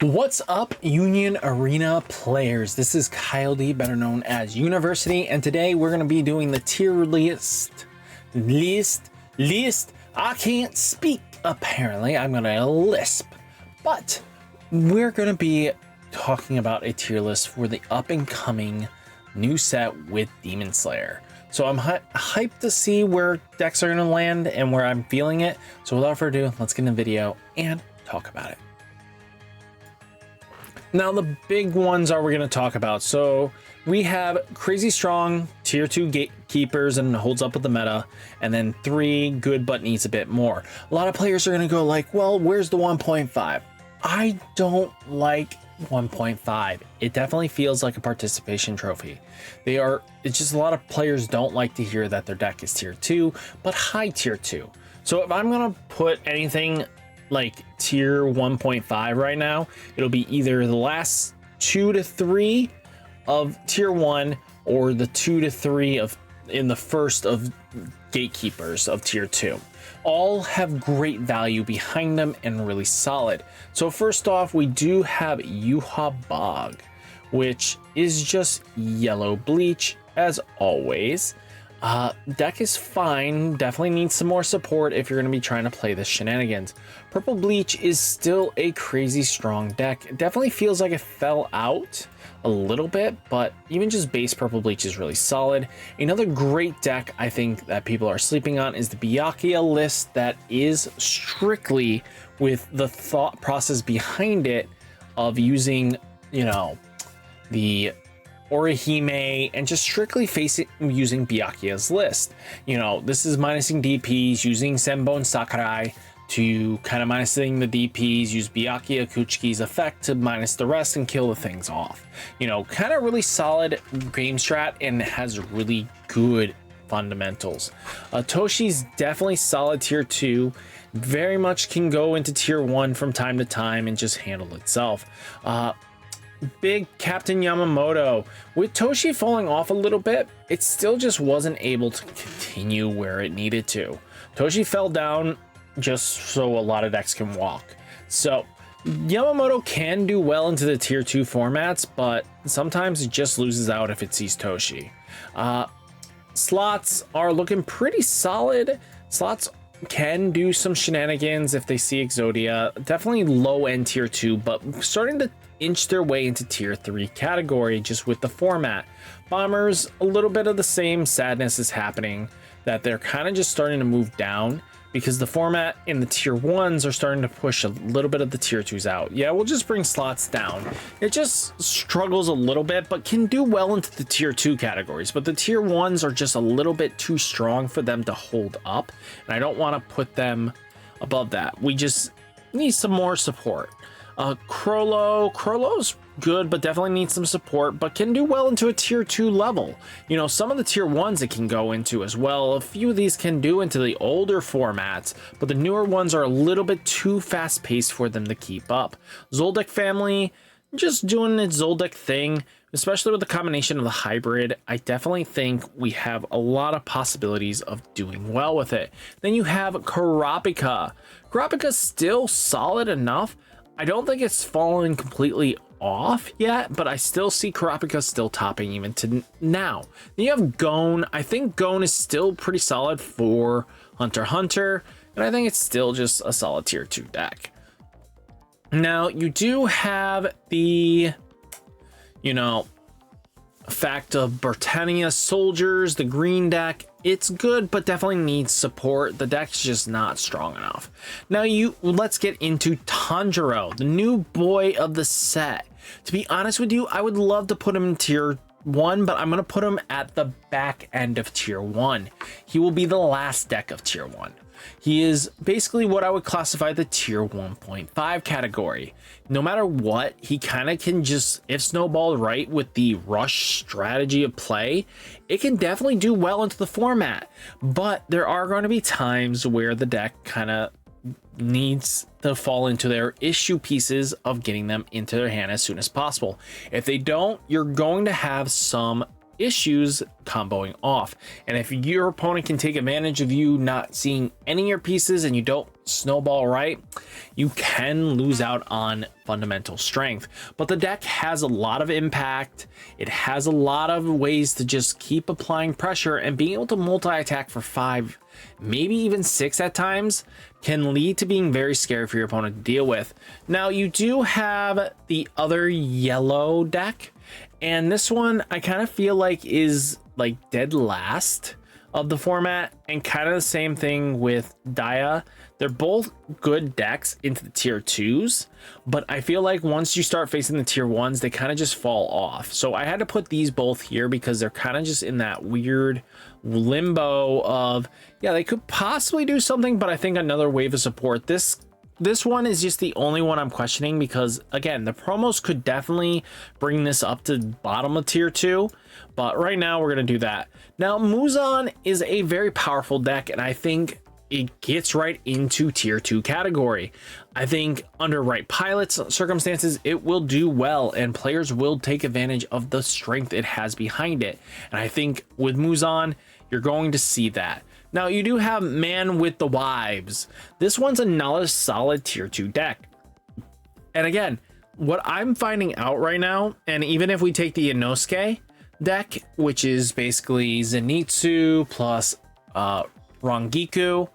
What's up, Union Arena players? This is Kyle D, better known as Unionversity, and today we're going to be doing the tier list. I can't speak, apparently. I'm going to lisp. But we're going to be talking about a tier list for the up-and-coming new set with Demon Slayer. So I'm hyped to see where decks are going to land and where I'm feeling it. So without further ado, let's get in the video and talk about it. Now the big ones are we're going to talk about. So we have crazy strong tier 2 gatekeepers and holds up with the meta, and then 3 good but needs a bit more. A lot of players are going to go like, well, where's the 1.5? I don't like 1.5. It definitely feels like a participation trophy. It's just a lot of players don't like to hear that their deck is tier 2, but high tier 2. So if I'm going to put anything like tier 1.5 right now, it'll be either the last 2 to 3 of tier 1 or the 2 to 3 in the first of gatekeepers of tier 2. All have great value behind them and really solid. So first off, we do have Yuha Bog, which is just yellow bleach as always. Deck is fine, definitely needs some more support if you're going to be trying to play the shenanigans. Purple bleach is still a crazy strong deck. It definitely feels like it fell out a little bit, but even just base purple bleach is really solid. Another great deck I think that people are sleeping on is the Byakuya list that is strictly with the thought process behind it of using, you know, the Orihime and just strictly using Byakuya's list. You know, this is minusing DPs, using Senbon and Sakurai to kind of minusing the DPs, use Byakuya Kuchiki's effect to minus the rest and kill the things off. You know, kind of really solid game strat and has really good fundamentals. Toshi's definitely solid tier 2. Very much can go into tier 1 from time to time and just handle itself. Big Captain Yamamoto. With Toshi falling off a little bit, it still just wasn't able to continue where it needed to. Toshi fell down just so a lot of decks can walk. So Yamamoto can do well into the tier 2 formats, but sometimes it just loses out if it sees Toshi. Slots are looking pretty solid. Slots can do some shenanigans if they see Exodia. Definitely low end tier 2, but starting to inch their way into tier 3 category just with the format. Bombers, a little bit of the same sadness is happening, that they're kind of just starting to move down because the format in the tier 1s are starting to push a little bit of the tier 2s out. Yeah, we'll just bring slots down. It just struggles a little bit, but can do well into the tier 2 categories. But the tier 1s are just a little bit too strong for them to hold up, and I don't want to put them above that. We just need some more support. Crollo's good, but definitely needs some support, but can do well into a tier 2 level. You know, some of the tier 1s it can go into as well. A few of these can do into the older formats, but the newer ones are a little bit too fast paced for them to keep up. Zoldyck family, just doing its Zoldyck thing, especially with the combination of the hybrid. I definitely think we have a lot of possibilities of doing well with it. Then you have Kurapika. Kurapika's still solid enough. I don't think it's fallen completely off yet, but I still see Kurapika still topping even to now. Then you have Gon. I think Gon is still pretty solid for Hunter x Hunter, and I think it's still just a solid tier 2 deck. Now you do have the, you know, fact of Britannia Soldiers, the green deck. It's good, but definitely needs support. The deck's just not strong enough. Now let's get into Tanjiro, the new boy of the set. To be honest with you, I would love to put him in tier 1, but I'm going to put him at the back end of tier 1. He will be the last deck of tier 1. He is basically what I would classify the tier 1.5 category. No matter what, he kind of can just, if snowballed right with the rush strategy of play, it can definitely do well into the format. But there are going to be times where the deck kind of needs to fall into their issue pieces of getting them into their hand as soon as possible. If they don't, you're going to have some issues comboing off. And if your opponent can take advantage of you not seeing any of your pieces and you don't snowball right, you can lose out on fundamental strength. But the deck has a lot of impact. It has a lot of ways to just keep applying pressure, and being able to multi-attack for 5, maybe even 6 at times, can lead to being very scary for your opponent to deal with. Now, you do have the other yellow deck, and this one I kind of feel like is like dead last of the format, and kind of the same thing with Dia. They're both good decks into the tier 2s, but I feel like once you start facing the tier 1s, they kind of just fall off. So I had to put these both here because they're kind of just in that weird limbo of, yeah, they could possibly do something, but I think another wave of support. This one is just the only one I'm questioning because, again, the promos could definitely bring this up to bottom of tier 2, but right now we're going to do that. Now, Muzan is a very powerful deck, and I think it gets right into tier 2 category. I think under right pilot's circumstances, it will do well, and players will take advantage of the strength it has behind it. And I think with Muzan, you're going to see that. Now, you do have Man with the Wives. This one's another solid tier 2 deck. And again, what I'm finding out right now, and even if we take the Inosuke deck, which is basically Zenitsu plus Rangiku,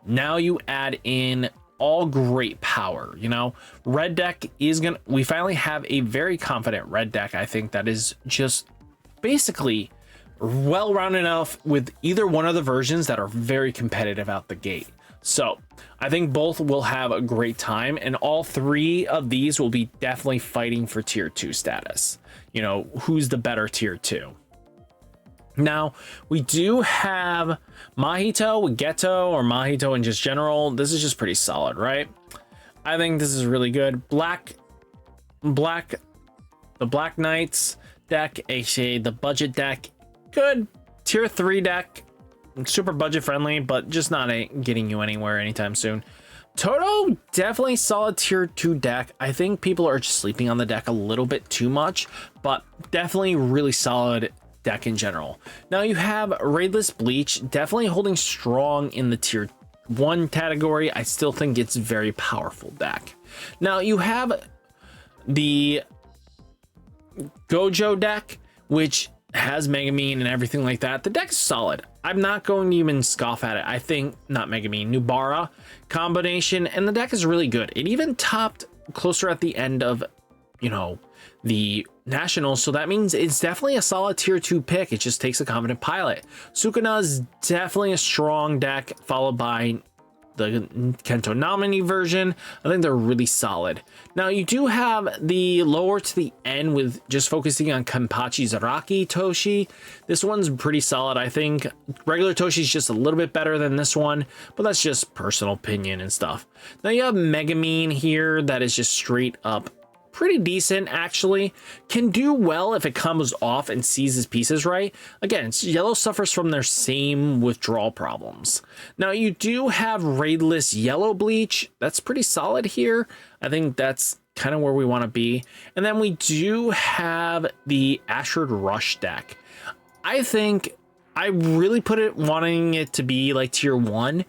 now you add in all great power. You know, red deck is gonna, we finally have a very confident red deck. I think that is just basically well-rounded enough with either one of the versions that are very competitive out the gate. So I think both will have a great time, and all 3 of these will be definitely fighting for tier 2 status. You know, who's the better tier 2? Now, we do have Mahito with Geto, or Mahito in just general. This is just pretty solid, right? I think this is really good. The Black Knights deck, aka the budget deck, good tier 3 deck, super budget friendly, but just not getting you anywhere anytime soon. Toto, definitely solid tier 2 deck. I think people are just sleeping on the deck a little bit too much, but definitely really solid deck in general. Now you have Raidless Bleach, definitely holding strong in the tier 1 category. I still think it's a very powerful deck. Now you have the Gojo deck, which has Megamine and everything like that. The deck is solid. I'm not going to even scoff at it. I think, not Megamine, Nubara combination, and the deck is really good. It even topped closer at the end of, you know, the Nationals, so that means it's definitely a solid tier 2 pick. It just takes a confident pilot. Sukuna is definitely a strong deck, followed by the Kento nominee version. I think they're really solid. Now you do have the lower to the end with just focusing on Kenpachi Zaraki Toshi. This one's pretty solid. I think regular Toshi is just a little bit better than this one, but that's just personal opinion and stuff. Now you have Megamine here that is just straight up pretty decent, actually. Can do well if it comes off and sees his pieces right. Again, yellow suffers from their same withdrawal problems. Now you do have Raidless Yellow Bleach. That's pretty solid here. I think that's kind of where we want to be. And then we do have the Ashford Rush deck. I think I really put it wanting it to be like tier 1.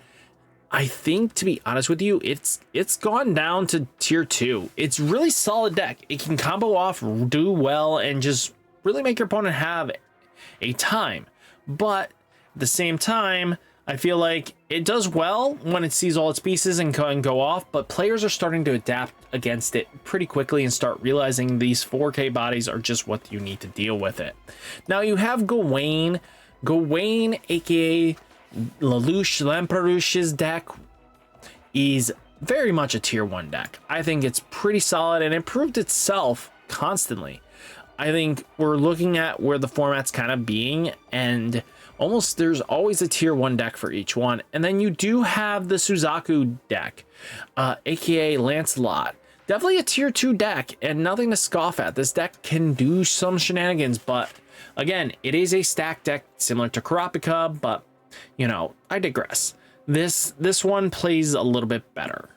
I think, to be honest with you, it's gone down to tier 2. It's really solid deck. It can combo off, do well, and just really make your opponent have a time. But at the same time, I feel like it does well when it sees all its pieces and can go off, but players are starting to adapt against it pretty quickly and start realizing these 4K bodies are just what you need to deal with it. Now you have Gawain. Gawain, aka Lelouch Lamperouche's deck, is very much a tier 1 deck. I think it's pretty solid and improved itself constantly. I think we're looking at where the format's kind of being, and almost there's always a tier 1 deck for each one. And then you do have the Suzaku deck, aka Lancelot. Definitely a tier 2 deck and nothing to scoff at. This deck can do some shenanigans, but again, it is a stack deck similar to Kurapika, but you know, I digress. This one plays a little bit better.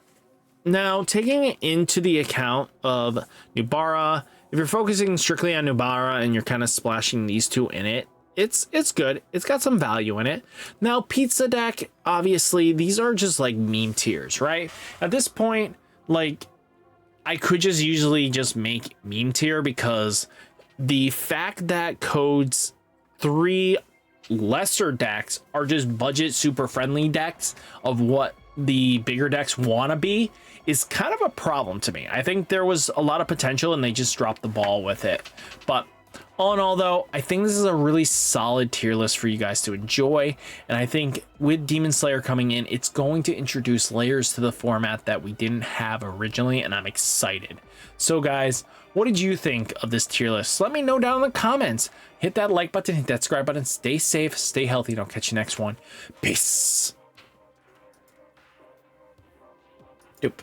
Now, taking it into the account of Nubara, if you're focusing strictly on Nubara and you're kind of splashing these two in it, it's good. It's got some value in it. Now, Pizza Deck, obviously, these are just like meme tiers, right? At this point, like, I could just usually just make meme tier because the fact that Code's 3 lesser decks are just budget super friendly decks of what the bigger decks want to be is kind of a problem to me. I think there was a lot of potential and they just dropped the ball with it. But all in all, though, I think this is a really solid tier list for you guys to enjoy. And I think with Demon Slayer coming in, it's going to introduce layers to the format that we didn't have originally, and I'm excited. So guys, what did you think of this tier list? Let me know down in the comments. Hit that like button, hit that subscribe button. Stay safe, stay healthy, and I'll catch you next one. Peace. Dope.